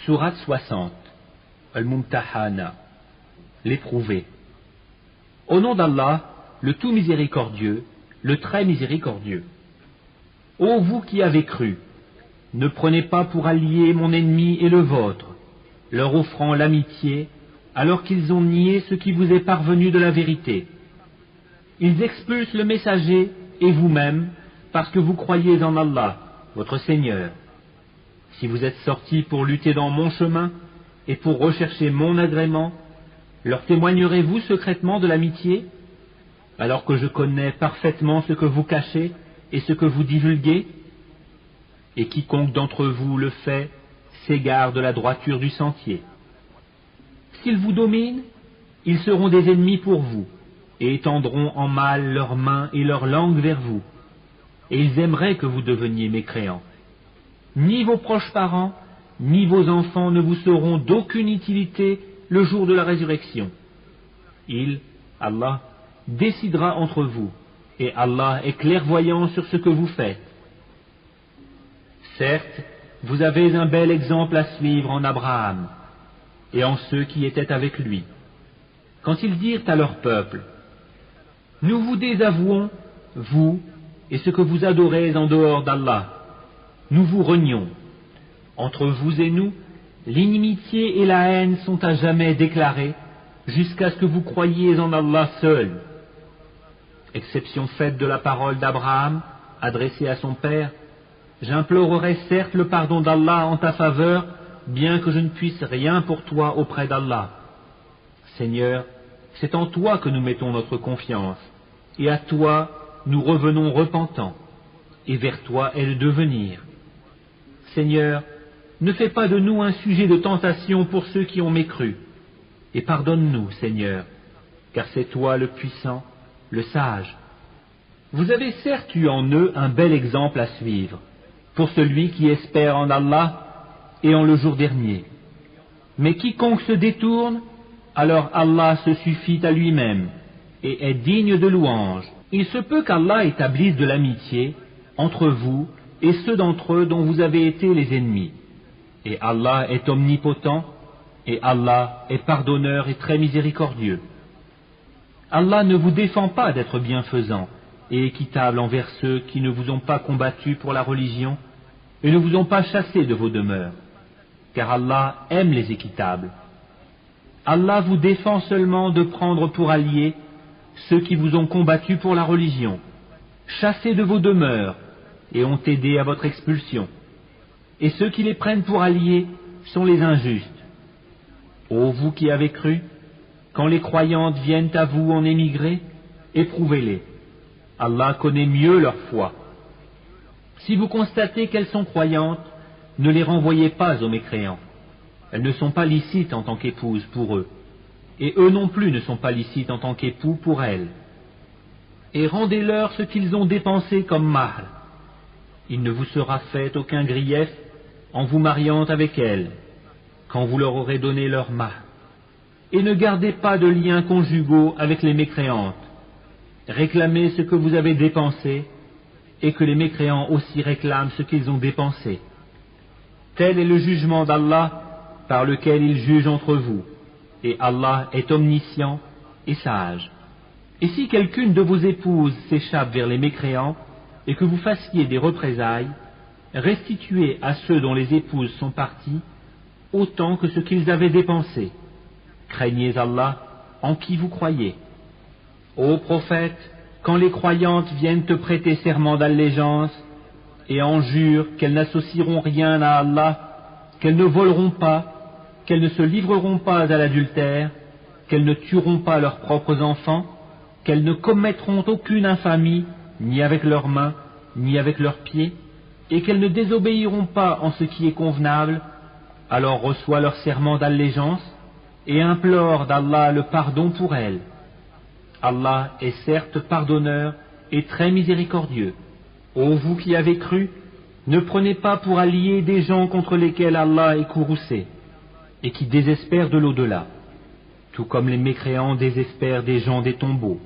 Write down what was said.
Sourate 60. Al-Mumtahana. L'éprouvé. Au nom d'Allah, le tout miséricordieux, le très miséricordieux. Ô vous qui avez cru, ne prenez pas pour alliés mon ennemi et le vôtre, leur offrant l'amitié, alors qu'ils ont nié ce qui vous est parvenu de la vérité. Ils expulsent le messager et vous-même, parce que vous croyez en Allah, votre Seigneur. Si vous êtes sortis pour lutter dans mon chemin et pour rechercher mon agrément, leur témoignerez-vous secrètement de l'amitié, alors que je connais parfaitement ce que vous cachez et ce que vous divulguez? Et quiconque d'entre vous le fait s'égare de la droiture du sentier. S'ils vous dominent, ils seront des ennemis pour vous, et étendront en mal leurs mains et leurs langues vers vous, et ils aimeraient que vous deveniez mécréants. Ni vos proches parents, ni vos enfants ne vous seront d'aucune utilité le jour de la résurrection. Il, Allah, décidera entre vous, et Allah est clairvoyant sur ce que vous faites. Certes, vous avez un bel exemple à suivre en Abraham, et en ceux qui étaient avec lui. Quand ils dirent à leur peuple, « Nous vous désavouons, vous, et ce que vous adorez en dehors d'Allah. Nous vous renions. Entre vous et nous, l'inimitié et la haine sont à jamais déclarées, jusqu'à ce que vous croyiez en Allah seul. » Exception faite de la parole d'Abraham, adressée à son père, j'implorerai certes le pardon d'Allah en ta faveur, bien que je ne puisse rien pour toi auprès d'Allah. Seigneur, c'est en toi que nous mettons notre confiance, et à toi nous revenons repentants, et vers toi est le devenir. Seigneur, ne fais pas de nous un sujet de tentation pour ceux qui ont mécru, et pardonne-nous, Seigneur, car c'est toi le puissant, le sage. Vous avez certes eu en eux un bel exemple à suivre, pour celui qui espère en Allah et en le jour dernier. Mais quiconque se détourne, alors Allah se suffit à lui-même et est digne de louange. Il se peut qu'Allah établisse de l'amitié entre vous et ceux d'entre eux dont vous avez été les ennemis. Et Allah est omnipotent, et Allah est pardonneur et très miséricordieux. Allah ne vous défend pas d'être bienfaisant et équitable envers ceux qui ne vous ont pas combattu pour la religion et ne vous ont pas chassé de vos demeures, car Allah aime les équitables. Allah vous défend seulement de prendre pour alliés ceux qui vous ont combattu pour la religion, chassés de vos demeures et ont aidé à votre expulsion. Et ceux qui les prennent pour alliés sont les injustes. Ô vous qui avez cru, quand les croyantes viennent à vous en émigrer, éprouvez-les. Allah connaît mieux leur foi. Si vous constatez qu'elles sont croyantes, ne les renvoyez pas aux mécréants. Elles ne sont pas licites en tant qu'épouses pour eux, et eux non plus ne sont pas licites en tant qu'époux pour elles. Et rendez-leur ce qu'ils ont dépensé comme mahr. Il ne vous sera fait aucun grief en vous mariant avec elles, quand vous leur aurez donné leur mahr. Et ne gardez pas de liens conjugaux avec les mécréantes. Réclamez ce que vous avez dépensé, et que les mécréants aussi réclament ce qu'ils ont dépensé. Tel est le jugement d'Allah par lequel il juge entre vous, et Allah est omniscient et sage. Et si quelqu'une de vos épouses s'échappe vers les mécréants, et que vous fassiez des représailles, restituez à ceux dont les épouses sont parties autant que ce qu'ils avaient dépensé. Craignez Allah en qui vous croyez. Ô prophète, quand les croyantes viennent te prêter serment d'allégeance et en jurent qu'elles n'associeront rien à Allah, qu'elles ne voleront pas, qu'elles ne se livreront pas à l'adultère, qu'elles ne tueront pas leurs propres enfants, qu'elles ne commettront aucune infamie, ni avec leurs mains, ni avec leurs pieds, et qu'elles ne désobéiront pas en ce qui est convenable, alors reçois leur serment d'allégeance et implore d'Allah le pardon pour elles. Allah est certes pardonneur et très miséricordieux. Ô vous qui avez cru, ne prenez pas pour alliés des gens contre lesquels Allah est courroucé, et qui désespèrent de l'au-delà, tout comme les mécréants désespèrent des gens des tombeaux.